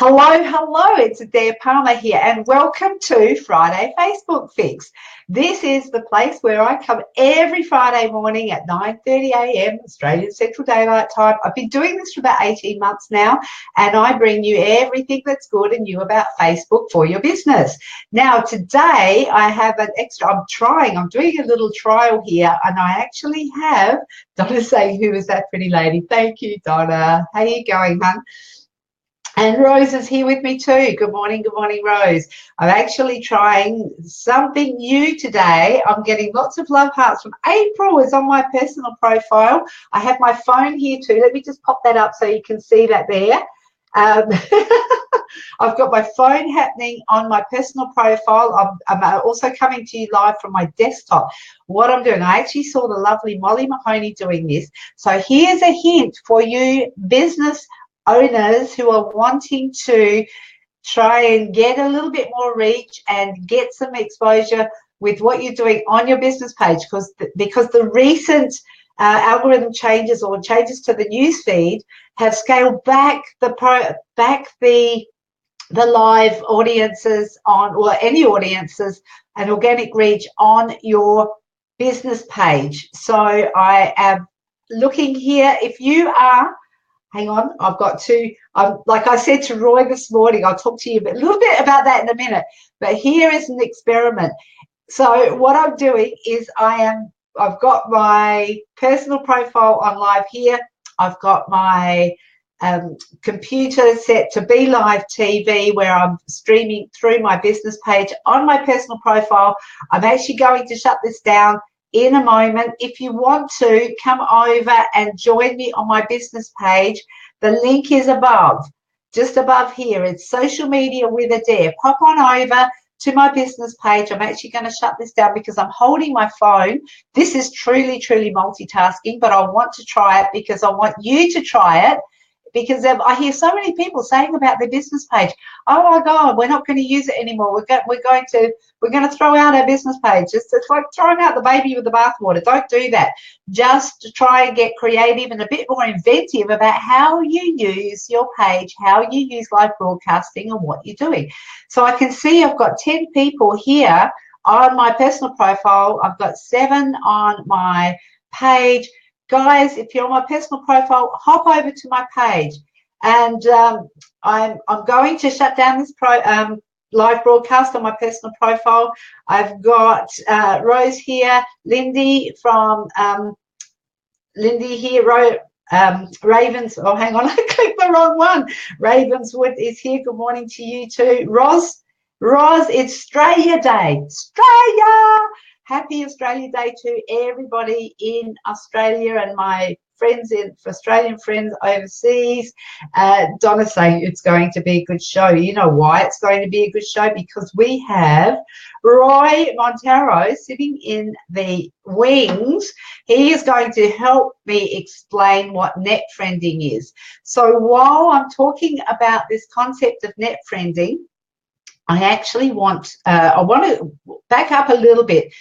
Hello, it's Adair Palmer here, and welcome to Friday Facebook Fix. This is the place where I come every Friday morning at 9:30 a.m. Australian Central Daylight Time. I've been doing this for about 18 months now, and I bring you everything that's good and new about Facebook for your business. Now, today I have an extra, I'm doing a little trial here, and I actually have Donna saying, "Who is that pretty lady?" Thank you, Donna. How you going, hon? And Rose is here with me too. Good morning, Rose. I'm actually trying something new today. I'm getting lots of love hearts from April. Is on my personal profile. I have my phone here too. Let me just pop that up so you can see that there. I've got my phone happening on my personal profile. I'm also coming to you live from my desktop. What I'm doing, I actually saw the lovely Molly Mahoney doing this. So here's a hint for you business owners who are wanting to try and get a little bit more reach and get some exposure with what you're doing on your business page, because the recent algorithm changes or changes to the news feed have scaled back the live audiences on, or any audiences and organic reach on your business page. So I am looking here. If you are, hang on, I've got to, like I said to Roy this morning, I'll talk to you a little bit about that in a minute, but here is an experiment. So what I'm doing is I've got my personal profile on live here. I've got my computer set to be live TV where I'm streaming through my business page on my personal profile. I'm actually going to shut this down in a moment. If you want to come over and join me on my business page, the link is above, just above here. It's Social Media with Adair. Pop on over to my business page. I'm actually going to shut this down because I'm holding my phone. This is truly multitasking, but I want to try it because I want you to try it. Because I hear so many people saying about their business page, "Oh my God, we're not going to use it anymore. We're going to throw out our business page." It's like throwing out the baby with the bathwater. Don't do that. Just try and get creative and a bit more inventive about how you use your page, how you use live broadcasting, and what you're doing. So I can see I've got 10 people here on my personal profile. I've got 7 on my page. Guys, if you're on my personal profile, hop over to my page, and I'm going to shut down this live broadcast on my personal profile. I've got Rose here, Lindy from Lindy here, Ravens. Oh, hang on, I clicked the wrong one. Ravenswood is here. Good morning to you too. Roz, it's Australia Day. Australia! Happy Australia Day to everybody in Australia and my friends, Australian friends overseas. Donna's saying it's going to be a good show. You know why it's going to be a good show? Because we have Roy Montero sitting in the wings. He is going to help me explain what net friending is. So while I'm talking about this concept of net friending, I actually want to back up a little bit.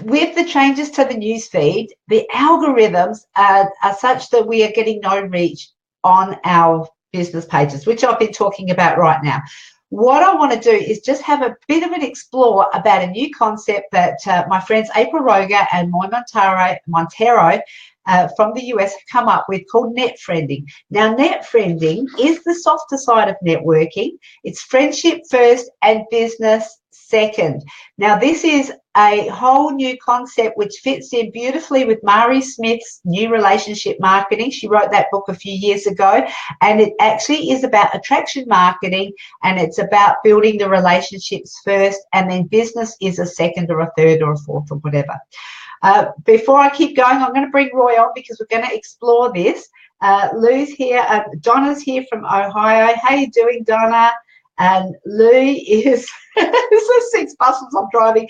With the changes to the news feed, the algorithms are such that we are getting no reach on our business pages, which I've been talking about right now. What I want to do is just have a bit of an explore about a new concept that my friends April Roger and Moy Montero from the US have come up with, called net friending. Now, net friending is the softer side of networking. It's friendship first and business second. Now, this is a whole new concept which fits in beautifully with Mari Smith's New Relationship Marketing. She wrote that book a few years ago, and it actually is about attraction marketing, and it's about building the relationships first, and then business is a second or a third or a fourth or whatever. Before I keep going, I'm going to bring Roy on because we're going to explore this. Lou's here. Donna's here from Ohio. How you doing, Donna? And Lou is, this is 6 buses I'm driving.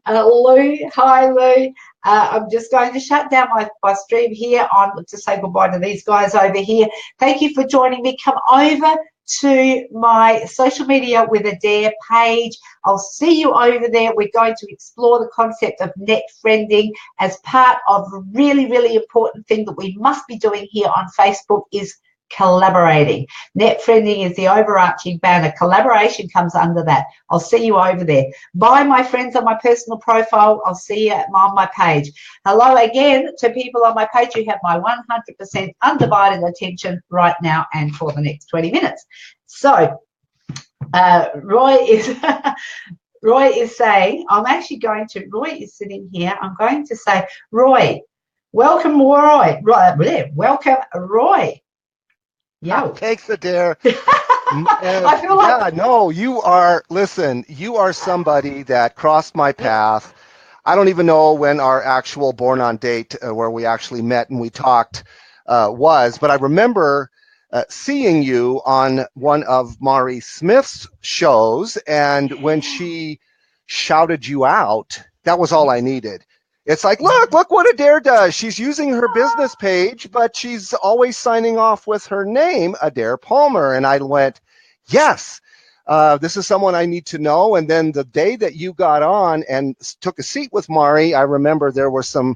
Lou, hi Lou. I'm just going to shut down my stream here to say goodbye to these guys over here. Thank you for joining me. Come over to my Social Media with Adair page. I'll see you over there. We're going to explore the concept of net friending as part of a really important thing that we must be doing here on Facebook, is collaborating. Net friending is the overarching banner. Collaboration comes under that. I'll see you over there. Bye, my friends, on my personal profile. I'll see you on my page. Hello again to people on my page. You have my 100% undivided attention right now and for the next 20 minutes. So Roy is Roy is saying, Roy is sitting here. I'm going to say, Roy, welcome, Roy. Welcome, Roy. Yeah. Thanks, Adair. I feel like... Yeah, no, you are somebody that crossed my path. I don't even know when our actual born on date where we actually met and we talked was, but I remember seeing you on one of Mari Smith's shows, and when she shouted you out, that was all I needed. It's like, look what Adair does. She's using her business page, but she's always signing off with her name, Adair Palmer. And I went, yes, this is someone I need to know. And then the day that you got on and took a seat with Mari, I remember there were some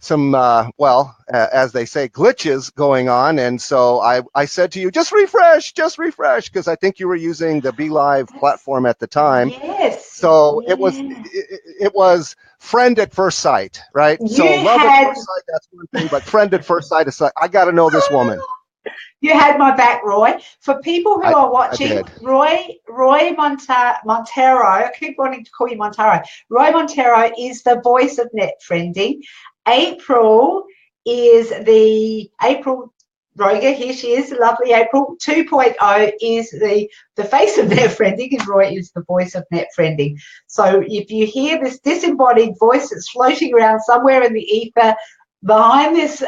as they say, glitches going on. And so I said to you, just refresh, because I think you were using the Be Live platform at the time. Yes. So it was friend at first sight, right? So love at first sight, that's one thing, but friend at first sight is like, I got to know this woman. You had my back, Roy. For people who are watching, Roy Montero, I keep wanting to call you Montero. Roy Montero is the voice of Net Friending. April Roger, here she is, lovely April 2.0 is the face of Net Friending, and Roy is the voice of Net Friending. So if you hear this disembodied voice that's floating around somewhere in the ether behind this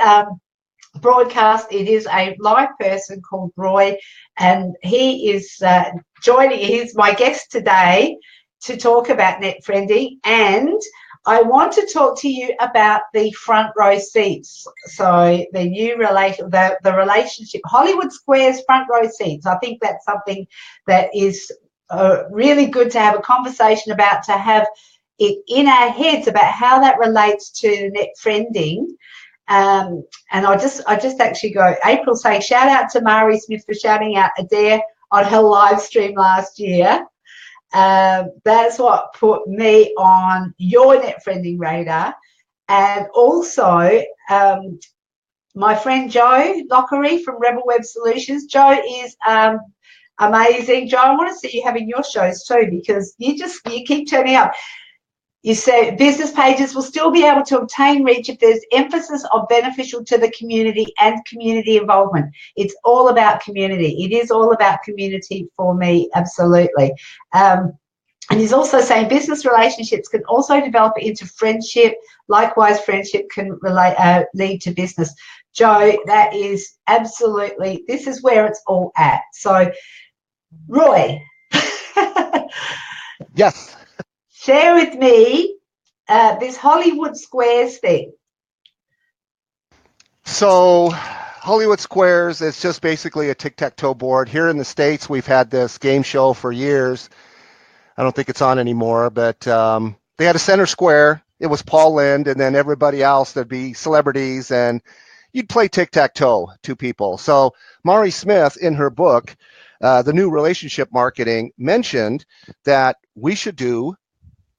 broadcast, it is a live person called Roy, and he is he's my guest today to talk about Net Friending, and I want to talk to you about the front row seats. So the new the relationship, Hollywood Squares front row seats. I think that's something that is really good to have a conversation about, to have it in our heads about how that relates to Net Friending. And I just actually go, April saying, shout out to Mari Smith for shouting out Adair on her live stream last year. That's what put me on your Net Friending radar. And also my friend Joe Lockery from Rebel Web Solutions. Joe is amazing. Joe, I want to see you having your shows too, because you keep turning up. You say business pages will still be able to obtain reach if there's emphasis of beneficial to the community and community involvement. It's all about community. It is all about community for me, absolutely. And he's also saying business relationships can also develop into friendship. Likewise, friendship can lead to business. Joe, that is absolutely, this is where it's all at. So, Roy. Yes. Share with me this Hollywood Squares thing. So Hollywood Squares is just basically a tic-tac-toe board. Here in the States, we've had this game show for years. I don't think it's on anymore, but they had a center square. It was Paul Lynde, and then everybody else, there'd be celebrities, and you'd play tic-tac-toe, two people. So Mari Smith, in her book, The New Relationship Marketing, mentioned that we should do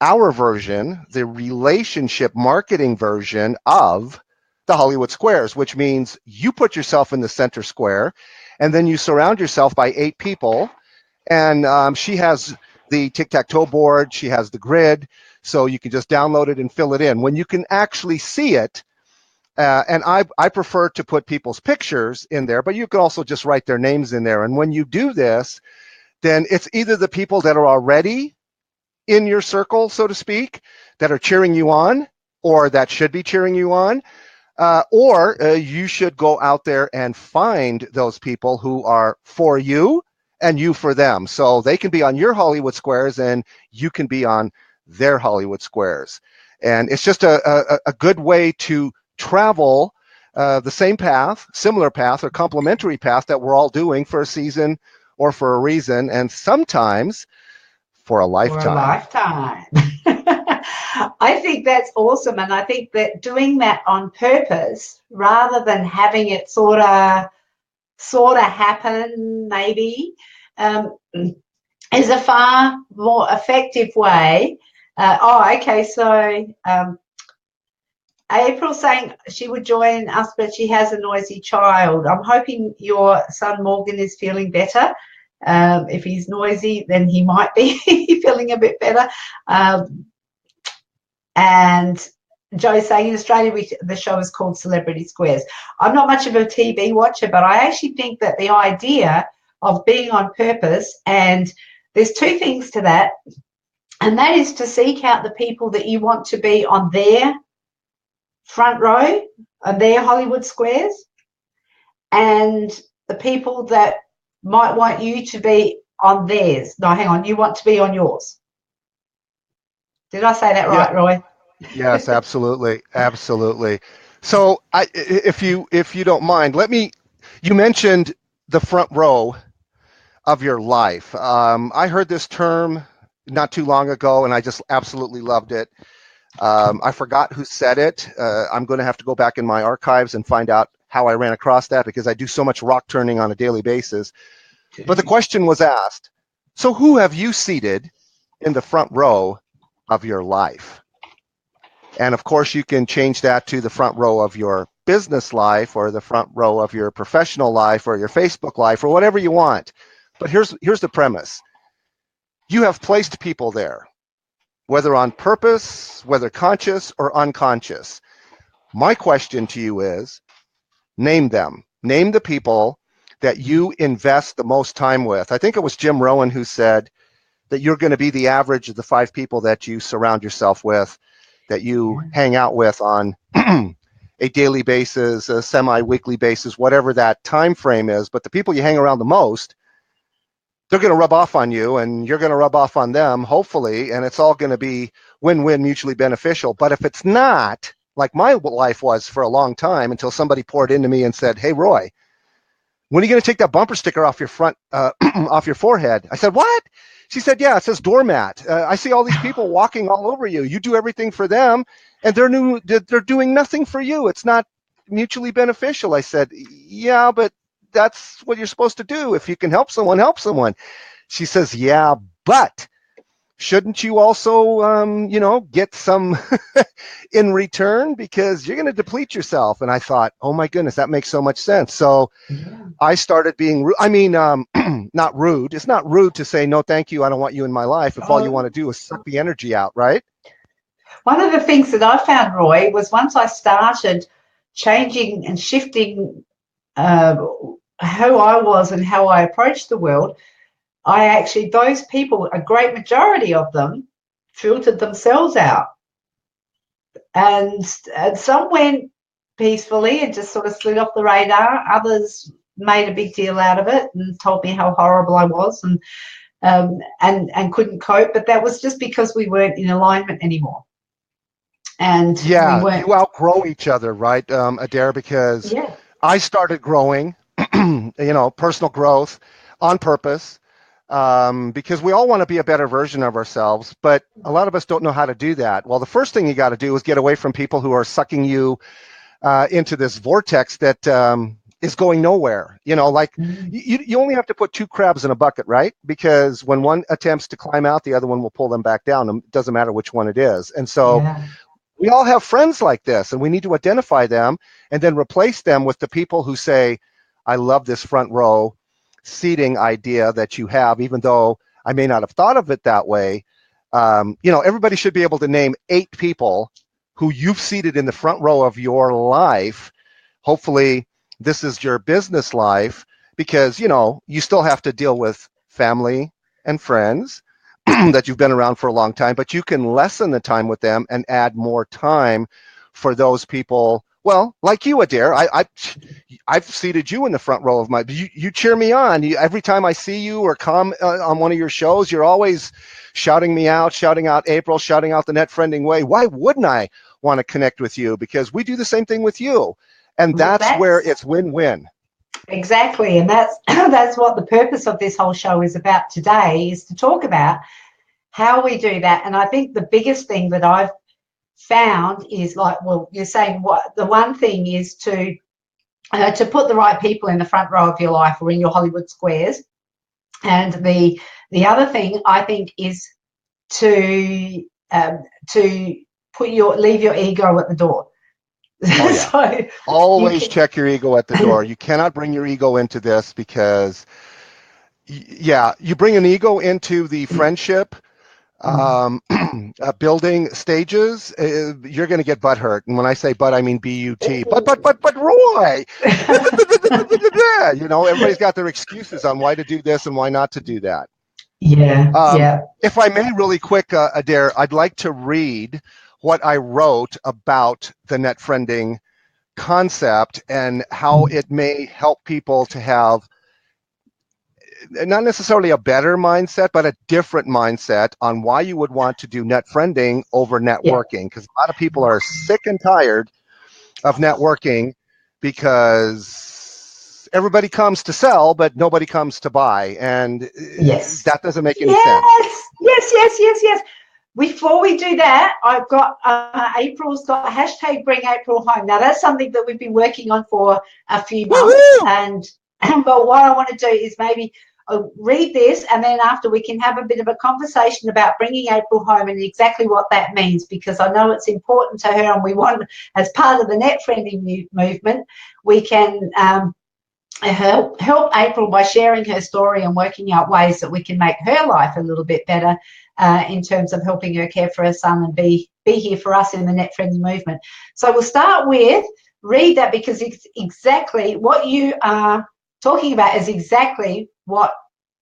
our version, the relationship marketing version of the Hollywood Squares, which means you put yourself in the center square, and then you surround yourself by 8 people. And she has the tic-tac-toe board, she has the grid, so you can just download it and fill it in. When you can actually see it, and I prefer to put people's pictures in there, but you can also just write their names in there. And when you do this, then it's either the people that are already in your circle, so to speak, that are cheering you on, or that should be cheering you on, or you should go out there and find those people who are for you and you for them. So they can be on your Hollywood Squares and you can be on their Hollywood Squares. And it's just a good way to travel the same path, similar path, or complementary path that we're all doing for a season or for a reason, and sometimes for a lifetime. For a lifetime. I think that's awesome. And I think that doing that on purpose, rather than having it sort of sort of happen, maybe, is a far more effective way. Okay, so April saying she would join us, but she has a noisy child. I'm hoping your son Morgan is feeling better. If he's noisy, then he might be feeling a bit better. And Joe saying in Australia, the show is called Celebrity Squares. I'm not much of a TV watcher, but I actually think that the idea of being on purpose, and there's two things to that, and that is to seek out the people that you want to be on their front row, on their Hollywood squares, and the people that might want you to be on theirs. No, hang on, you want to be on yours. Did I say that right, Roy? Yes, absolutely, absolutely. So, if you don't mind, you mentioned the front row of your life. I heard this term not too long ago, and I just absolutely loved it. I forgot who said it. I'm going to have to go back in my archives and find out how I ran across that, because I do so much rock turning on a daily basis. But the question was asked, so who have you seated in the front row of your life? And of course, you can change that to the front row of your business life, or the front row of your professional life, or your Facebook life, or whatever you want. But here's the premise. You have placed people there, whether on purpose, whether conscious or unconscious. My question to you is, name them. Name the people that you invest the most time with. I think it was Jim Rohn who said that you're going to be the average of the 5 people that you surround yourself with, that you hang out with on a daily basis, a semi-weekly basis, whatever that time frame is. But the people you hang around the most, they're going to rub off on you, and you're going to rub off on them, hopefully, and it's all going to be win-win, mutually beneficial. But if it's not, like my life was for a long time, until somebody poured into me and said, "Hey, Roy, when are you going to take that bumper sticker off your front, off your forehead?" I said, "What?" She said, "Yeah, it says doormat. I see all these people walking all over you. You do everything for them, and they're doing nothing for you. It's not mutually beneficial." I said, "Yeah, but that's what you're supposed to do. If you can help someone, help someone." She says, "Yeah, but shouldn't you also, get some in return, because you're going to deplete yourself?" And I thought, oh my goodness, that makes so much sense. So I started being rude. I mean, not rude. It's not rude to say, no, thank you, I don't want you in my life, if all you want to do is suck the energy out, right? One of the things that I found, Roy, was once I started changing and shifting who I was and how I approached the world, those people, a great majority of them, filtered themselves out. And some went peacefully and just sort of slid off the radar. Others made a big deal out of it and told me how horrible I was and couldn't cope. But that was just because we weren't in alignment anymore. And yeah, we weren't. you outgrow each other, right, Adair? Because I started growing, personal growth on purpose, because we all want to be a better version of ourselves, but a lot of us don't know how to do that. Well, the first thing you got to do is get away from people who are sucking you into this vortex that is going nowhere. You only have to put 2 crabs in a bucket, right? Because when one attempts to climb out, the other one will pull them back down. It doesn't matter which one it is. And so we all have friends like this, and we need to identify them and then replace them with the people who say, I love this front row seating idea that you have, even though I may not have thought of it that way. Everybody should be able to name 8 people who you've seated in the front row of your life. Hopefully this is your business life, because, you still have to deal with family and friends that you've been around for a long time, but you can lessen the time with them and add more time for those people. Well, like you, Adair, I've seated you in the front row of my. You cheer me on. Every time I see you or come on one of your shows, you're always shouting me out, shouting out April, shouting out the netfriending way. Why wouldn't I want to connect with you? Because we do the same thing with you, and that's where it's win-win. Exactly, and that's that's what the purpose of this whole show is about today, is to talk about how we do that. And I think the biggest thing that I've found is, like, well, you're saying, what the one thing is to to put the right people in the front row of your life or in your Hollywood squares. And the other thing I think is to leave your ego at the door. Oh yeah. So Always check your ego at the door. You cannot bring your ego into this because, yeah, you bring an ego into the friendship building stages, you're going to get butt hurt. And when I say butt, I mean B-U-T. But Roy, you know, everybody's got their excuses on why to do this and why not to do that. Yeah. If I may, really quick, Adair, I'd like to read what I wrote about the net friending concept and how it may help people to have not necessarily a better mindset, but a different mindset on why you would want to do net friending over networking. Because a lot of people are sick and tired of networking because everybody comes to sell, but nobody comes to buy. And that doesn't make any sense. Yes. Before we do that, I've got April's got hashtag Bring April Home. Now that's something that we've been working on for a few months, but what I want to do is maybe read this, and then after we can have a bit of a conversation about bringing April home and exactly what that means, because I know it's important to her, and we want, as part of the net friending movement, we can help April by sharing her story and working out ways that we can make her life a little bit better in terms of helping her care for her son and be here for us in the net friendly movement. So we'll start with, read that, because it's exactly what you are talking about is exactly what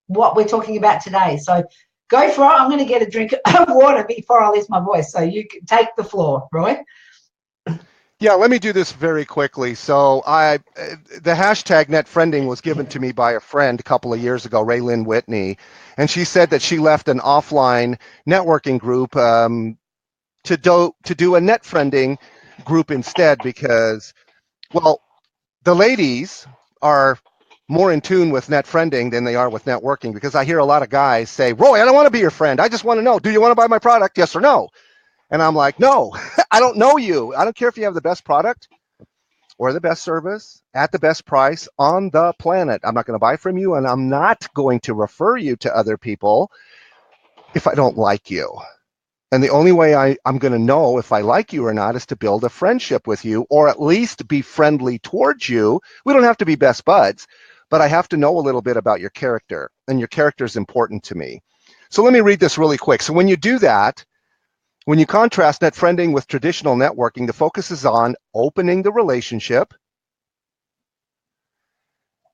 we're talking about today. So go for it. I'm going to get a drink of water before I lose my voice. So you can take the floor, Roy. Yeah, let me do this very quickly. So the hashtag net friending was given to me by a friend a couple of years ago, Raylyn Whitney, and she said that she left an offline networking group to do a net friending group instead because, well, the ladies are more in tune with net friending than they are with networking, because I hear a lot of guys say, Roy, I don't want to be your friend. I just want to know, do you want to buy my product? Yes or no? And I'm like, no, I don't know you. I don't care if you have the best product or the best service at the best price on the planet. I'm not going to buy from you, and I'm not going to refer you to other people if I don't like you. And the only way I'm going to know if I like you or not is to build a friendship with you, or at least be friendly towards you. We don't have to be best buds, but I have to know a little bit about your character, and your character is important to me. So let me read this really quick. So when you do that, when you contrast net friending with traditional networking, the focus is on opening the relationship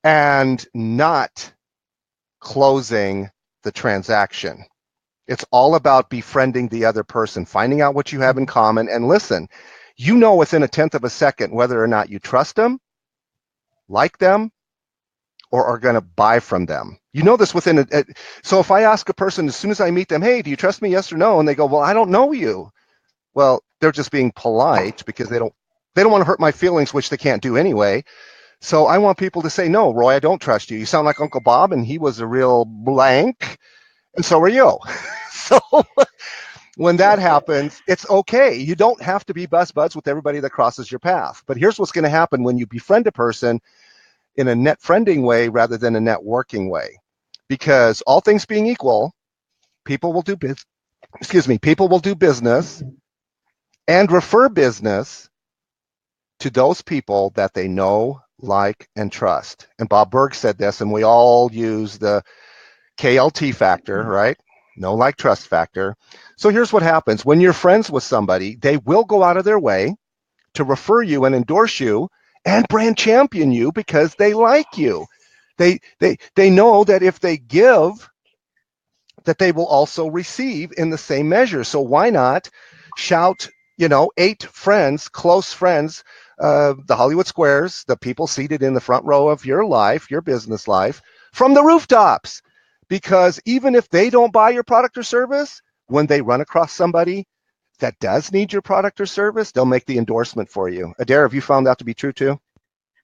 and not closing the transaction. It's all about befriending the other person, finding out what you have in common, and listen, you know within a tenth of a second whether or not you trust them, like them, or are going to buy from them. You know this within so if I ask a person as soon as I meet them, hey, do you trust me, yes or no? And they go, well, I don't know you. Well, they're just being polite because they don't want to hurt my feelings, which they can't do anyway. So I want people to say, no, Roy, I don't trust you. You sound like Uncle Bob, and he was a real blank, and so are you. So when that happens, it's okay. You don't have to be best buds with everybody that crosses your path. But here's what's going to happen when you befriend a person in a net friending way rather than a networking way. Because all things being equal, people will do business and refer business to those people that they know, like, and trust. And Bob Berg said this, and we all use the KLT factor, right? Know, like, trust factor. So here's what happens. When you're friends with somebody, they will go out of their way to refer you and endorse you and brand champion you because they like you. They know that if they give, that they will also receive in the same measure. So why not shout, 8 friends, close friends, the Hollywood squares, the people seated in the front row of your life, your business life, from the rooftops? Because even if they don't buy your product or service, when they run across somebody that does need your product or service, they'll make the endorsement for you. Adair, have you found that to be true too?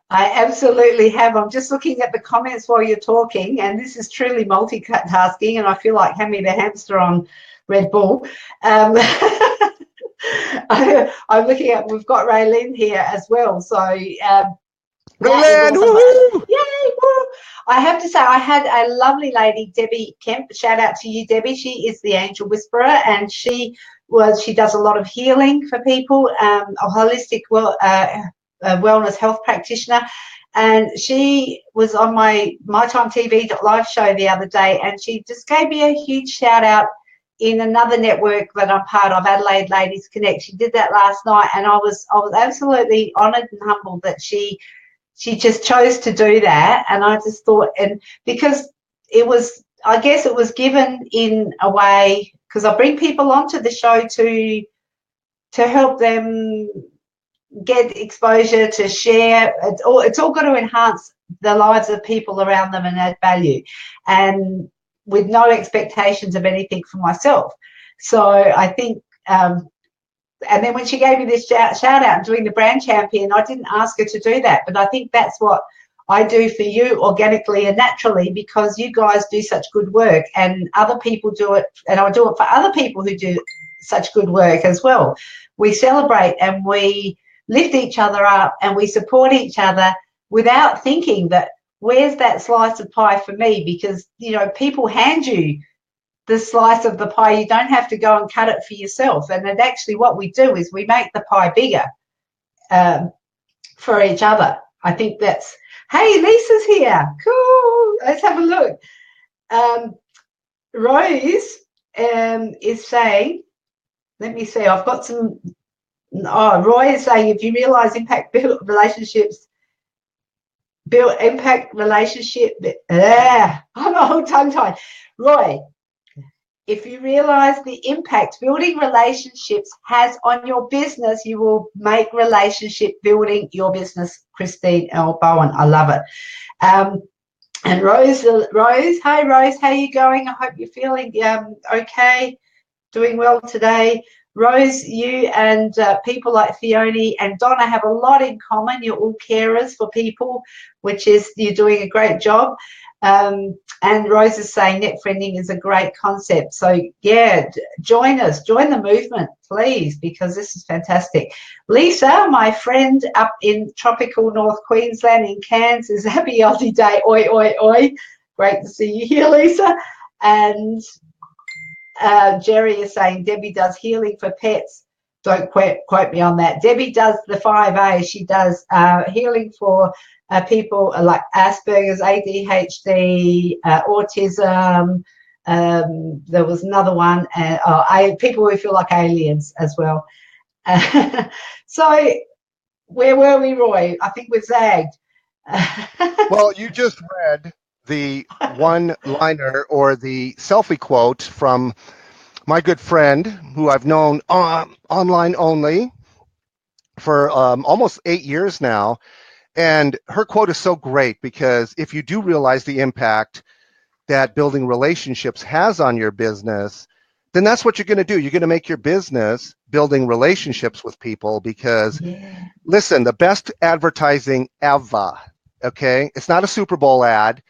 I absolutely have. I'm just looking at the comments while you're talking, and this is truly multitasking, and I feel like Hammy the hamster on Red Bull. I'm looking at, we've got Raylene here as well. So That is Raylan, awesome. woohoo! Yay! Woo. I have to say, I had a lovely lady, Debbie Kemp. Shout out to you, Debbie. She is the angel whisperer, and she does a lot of healing for people, a holistic wellness health practitioner. And she was on my Time TV live show the other day, and she just gave me a huge shout out in another network that I'm part of, Adelaide Ladies Connect. She did that last night, and I was absolutely honoured and humbled that she just chose to do that. And I just thought, and because it was, I guess it was given in a way, because I bring people onto the show to help them get exposure, to share. It's all got to enhance the lives of people around them and add value, and with no expectations of anything for myself. So I think, and then when she gave me this shout out doing the brand champion, I didn't ask her to do that, but I think that's what I do for you organically and naturally, because you guys do such good work, and other people do it, and I do it for other people who do such good work as well. We celebrate and we lift each other up and we support each other without thinking that, where's that slice of pie for me? Because, you know, people hand you the slice of the pie. You don't have to go and cut it for yourself. And then actually what we do is we make the pie bigger for each other. I think that's, hey, Lisa's here. Cool. Let's have a look. Rose is saying, let me see, I've got some, Roy is saying, if you realise impact build relationships, I'm all tongue-tied. Roy, if you realise the impact building relationships has on your business, you will make relationship building your business. Christine L. Bowen, I love it. And Rose, hey Rose, how are you going? I hope you're feeling okay, doing well today. Rose, you and people like Fiona and Donna have a lot in common. You're all carers for people, which is, you're doing a great job. And Rose is saying net friending is a great concept. So, yeah, join us. Join the movement, please, because this is fantastic. Lisa, my friend up in tropical North Queensland in Cairns, is happy Aussie Day. Oi, oi, oi. Great to see you here, Lisa. And Jerry is saying Debbie does healing for pets. Don't quote me on that. Debbie does the 5A. She does healing for people like Asperger's, ADHD, autism. There was another one, people who feel like aliens as well. So where were we, Roy? I think we're zagged. Well, you just read the one-liner or the selfie quote from my good friend who I've known online only for almost 8 years now. And her quote is so great, because if you do realize the impact that building relationships has on your business, then that's what you're going to do. You're going to make your business building relationships with people, because, listen, the best advertising ever, okay? It's not a Super Bowl ad.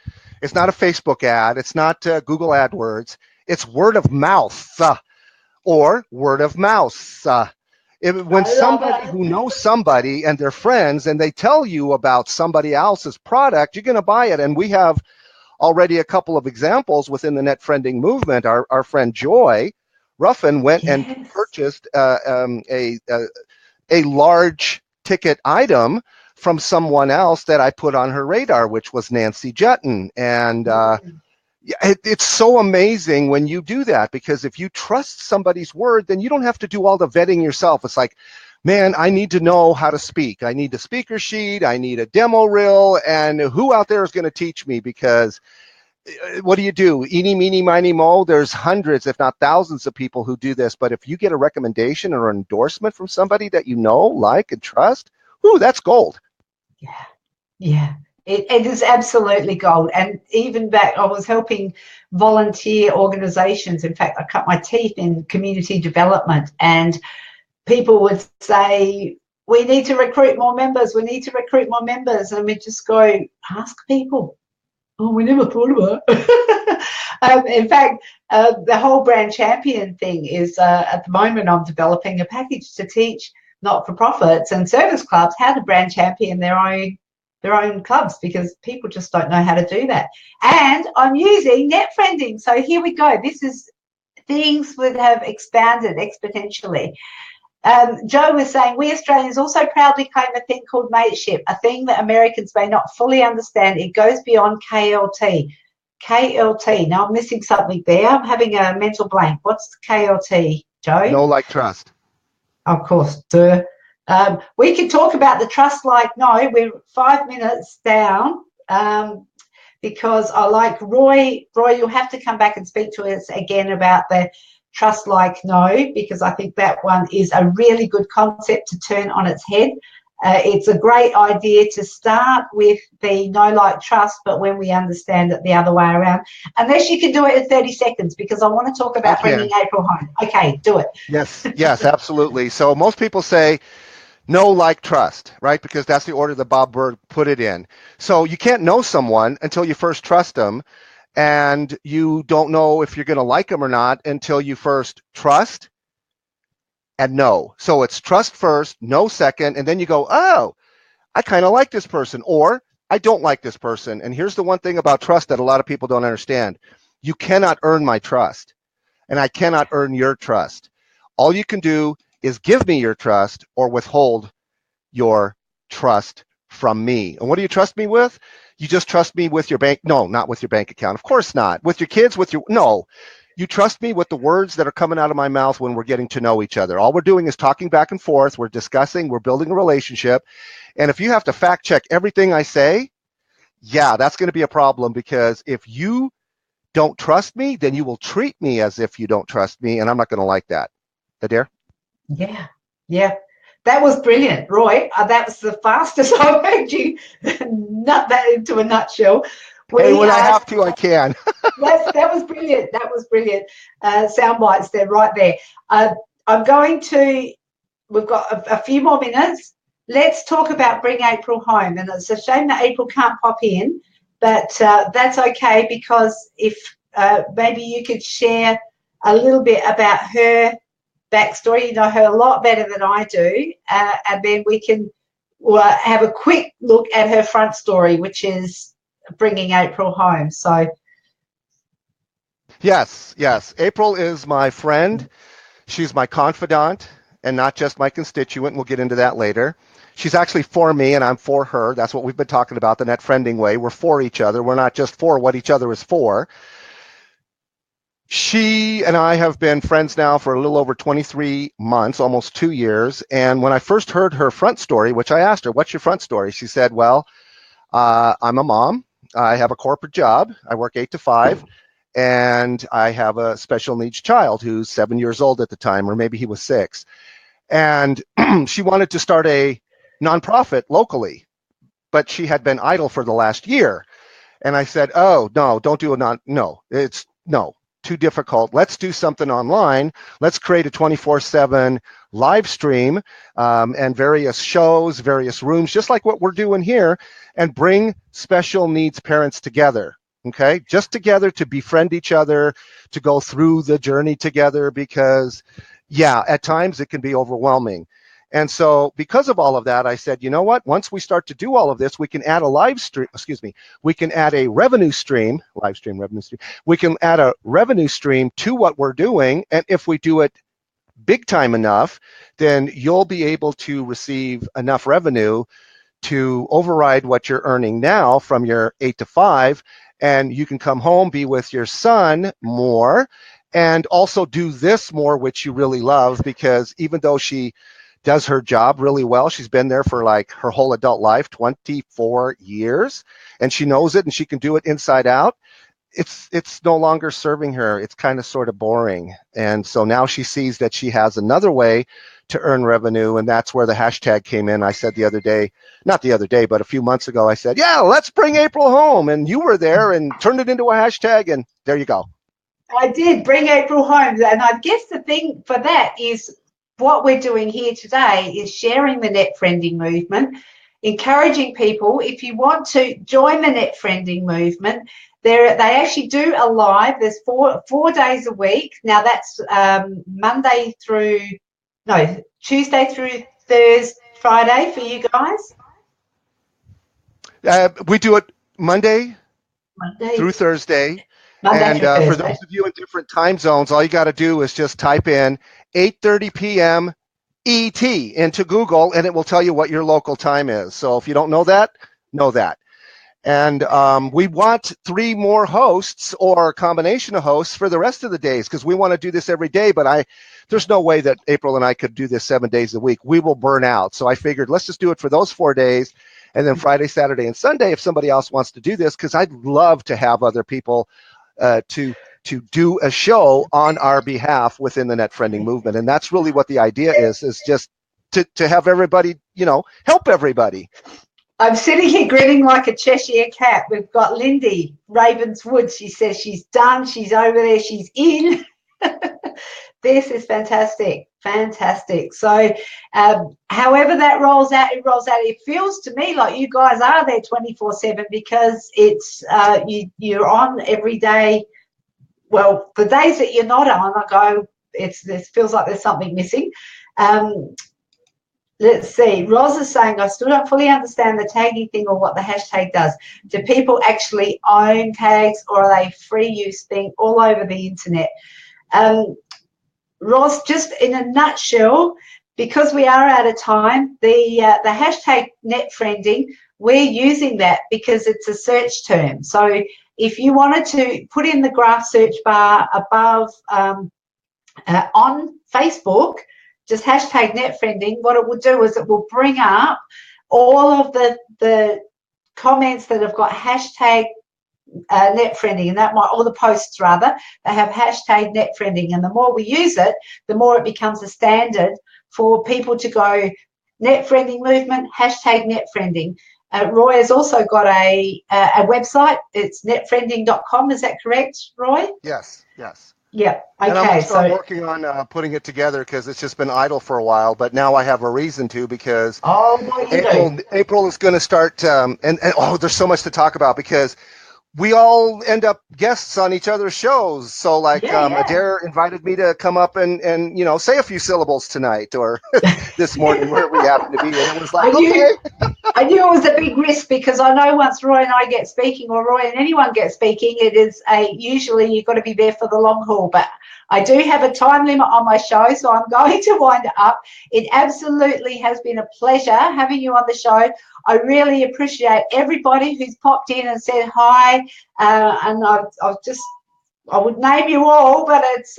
It's not a Facebook ad. It's not Google AdWords. It's word of mouth or word of mouse. When somebody who knows somebody and they're friends and they tell you about somebody else's product, you're going to buy it. And we have already a couple of examples within the net friending movement. Our friend Joy Ruffin went and purchased a large ticket item from someone else that I put on her radar, which was Nancy Jutton. And it's so amazing when you do that, because if you trust somebody's word, then you don't have to do all the vetting yourself. It's like, man, I need to know how to speak. I need a speaker sheet. I need a demo reel. And who out there is going to teach me? Because what do? Eeny, meeny, miny, mo. There's hundreds, if not thousands of people who do this. But if you get a recommendation or an endorsement from somebody that you know, like, and trust, ooh, that's gold. Yeah. It is absolutely gold. And even back, I was helping volunteer organisations. In fact, I cut my teeth in community development, and people would say, we need to recruit more members. We need to recruit more members. And we just go, ask people. Oh, we never thought about it. In fact, the whole brand champion thing is, at the moment, I'm developing a package to teach not-for-profits and service clubs how to brand champion their own their own clubs because people just don't know how to do that. And I'm using netfriending. So here we go. This is things would have expanded exponentially. Joe was saying, we Australians also proudly claim a thing called mateship, a thing that Americans may not fully understand. It goes beyond KLT. KLT. Now I'm missing something there. I'm having a mental blank. What's KLT, Joe? No, like, trust. Of course, duh. We can talk about the trust like no. We're 5 minutes down because I like Roy. Roy, you'll have to come back and speak to us again about the trust like no, because I think that one is a really good concept to turn on its head. It's a great idea to start with the no, like, trust, but when we understand it the other way around, unless you can do it in 30 seconds, because I want to talk about bringing April home. Okay, do it. Yes, absolutely. So most people say no, like, trust, right? Because that's the order that Bob Berg put it in. So you can't know someone until you first trust them, and you don't know if you're going to like them or not until you first trust and know. So it's trust first, know second, and then you go, oh, I kind of like this person, or I don't like this person. And here's the one thing about trust that a lot of people don't understand. You cannot earn my trust, and I cannot earn your trust. All you can do is give me your trust or withhold your trust from me. And what do you trust me with? You just trust me with your bank. No, not with your bank account. Of course not. With your kids, no. You trust me with the words that are coming out of my mouth when we're getting to know each other. All we're doing is talking back and forth. We're discussing, we're building a relationship. And if you have to fact check everything I say, yeah, that's going to be a problem, because if you don't trust me, then you will treat me as if you don't trust me, and I'm not going to like that. Adair? Yeah. That was brilliant, Roy. That was the fastest I've heard you nut that into a nutshell. Hey, when I have to, I can. That was brilliant. That was brilliant. Sound bites there, right there. We've got a few more minutes. Let's talk about Bring April Home. And it's a shame that April can't pop in, but that's okay, because if maybe you could share a little bit about her backstory. You know her a lot better than I do, and then we can have a quick look at her front story, which is bringing April home. So Yes. April is my friend. She's my confidant, and not just my constituent. We'll get into that later. She's actually for me, and I'm for her. That's what we've been talking about, the net friending way. We're for each other. We're not just for what each other is for. She and I have been friends now for a little over 23 months, almost 2 years. And when I first heard her front story, which I asked her, what's your front story? She said, well, I'm a mom. I have a corporate job. I work 8 to 5. And I have a special needs child who's 7 years old at the time, or maybe he was 6. And she wanted to start a nonprofit locally, but she had been idle for the last year. And I said, oh, no, don't do no, too difficult. Let's do something online. Let's create a 24/7 live stream and various shows, various rooms, just like what we're doing here, and bring special needs parents together. Okay, just together to befriend each other, to go through the journey together, because, yeah, at times it can be overwhelming. And so because of all of that, I said, you know what? Once we start to do all of this, we can add we can add a revenue stream. We can add a revenue stream to what we're doing. And if we do it big time enough, then you'll be able to receive enough revenue to override what you're earning now from your 8 to 5. And you can come home, be with your son more, and also do this more, which you really love, because even though she does her job really well, she's been there for like her whole adult life, 24 years, and she knows it and she can do it inside out. It's no longer serving her. It's kind of sort of boring. And so now she sees that she has another way to earn revenue, and that's where the hashtag came in. I said not the other day, but a few months ago, I said, yeah, let's bring April home. And you were there and turned it into a hashtag, and there you go. I did bring April home. And I guess the thing for that is what we're doing here today is sharing the net friending movement, encouraging people. If you want to join the net friending movement, they actually do a live. There's four days a week. Now that's Tuesday through Thursday, Friday for you guys. We do it Monday Monday, through Thursday. Monday And through for Thursday. those of you in different time zones, all you got to do is just type in 8:30 p.m. ET into Google, and it will tell you what your local time is. So if you don't know that, know that. And we want 3 more hosts or a combination of hosts for the rest of the days because we want to do this every day. But there's no way that April and I could do this 7 days a week. We will burn out. So I figured let's just do it for those 4 days. And then Friday, Saturday, and Sunday, if somebody else wants to do this, because I'd love to have other people to do a show on our behalf within the net friending movement. And that's really what the idea is just to have everybody, help everybody. I'm sitting here grinning like a Cheshire cat. We've got Lindy Ravenswood. She says she's done. She's over there. She's in. This is fantastic. Fantastic. So however that rolls out, it rolls out. It feels to me like you guys are there 24/7 because it's you're on every day. Well, the days that you're not on, I go, this feels like there's something missing. Let's see. Roz is saying, I still don't fully understand the tagging thing or what the hashtag does. Do people actually own tags or are they free use thing all over the internet? Roz, just in a nutshell, because we are out of time, the hashtag netfriending, we're using that because it's a search term. So if you wanted to put in the graph search bar above on Facebook, just hashtag netfriending, what it will do is it will bring up all of the comments that have got hashtag netfriending, and that might, all the posts rather, they have hashtag netfriending, and the more we use it, the more it becomes a standard for people to go netfriending movement, hashtag netfriending. Roy has also got a website. It's netfriending.com. Is that correct, Roy? Yes. Yeah. Okay. And I'm also working on putting it together because it's just been idle for a while. But now I have a reason to because April is going to start. And there's so much to talk about because we all end up guests on each other's shows. So Adair invited me to come up and say a few syllables tonight or this morning where we happen to be. And it was like, I knew it was a big risk because I know once Roy and I get speaking, or Roy and anyone gets speaking, it is usually you've got to be there for the long haul. But I do have a time limit on my show, so I'm going to wind it up. It absolutely has been a pleasure having you on the show. I really appreciate everybody who's popped in and said hi. And I would name you all, but it's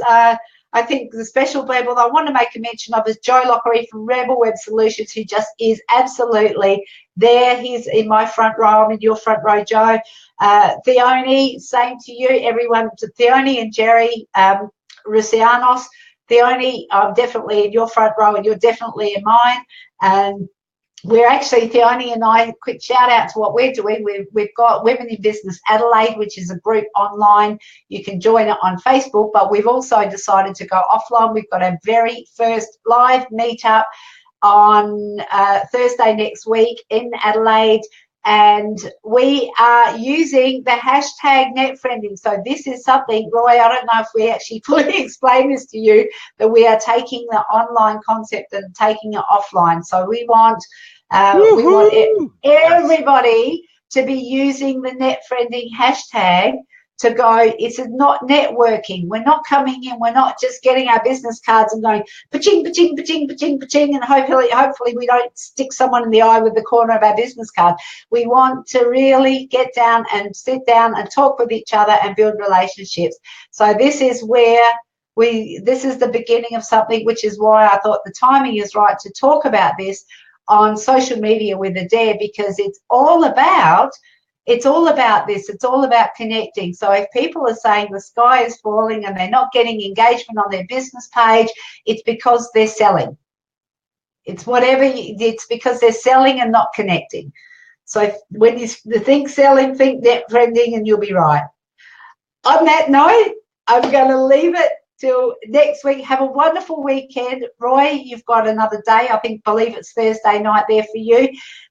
I think the special people I want to make a mention of is Joe Lockery from Rebel Web Solutions, who just is absolutely there. He's in my front row. I'm in your front row, Joe. Theone, same to you, everyone. To Theone and Jerry Rusianos. Theone, I'm definitely in your front row and you're definitely in mine. And we're actually, Theone and I, quick shout out to what we're doing. We've got Women in Business Adelaide, which is a group online. You can join it on Facebook, but we've also decided to go offline. We've got our very first live meetup on Thursday next week in Adelaide. And we are using the hashtag netfriending. So this is something, Roy, I don't know if we actually fully explain this to you, that we are taking the online concept and taking it offline. So we want everybody to be using the netfriending hashtag to go. It's not networking. We're not coming in. We're not just getting our business cards and going pa-ching, pa-ching, pa-ching, pa-ching, pa-ching, and hopefully we don't stick someone in the eye with the corner of our business card. We want to really get down and sit down and talk with each other and build relationships. So this is where this is the beginning of something, which is why I thought the timing is right to talk about this on social media with Adair, because it's all about this. It's all about connecting. So if people are saying the sky is falling and they're not getting engagement on their business page, it's because they're selling. It's because they're selling and not connecting. So when you think selling, think netfriending, and you'll be right. On that note, I'm going to leave it till next week. Have a wonderful weekend. Roy, you've got another day. Believe it's Thursday night there for you.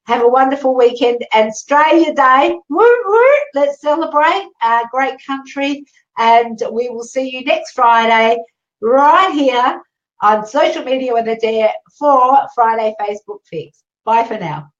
Have a wonderful weekend. And Australia Day, woo woo, let's celebrate our great country. And we will see you next Friday right here on social media with Adair for Friday Facebook Fix. Bye for now.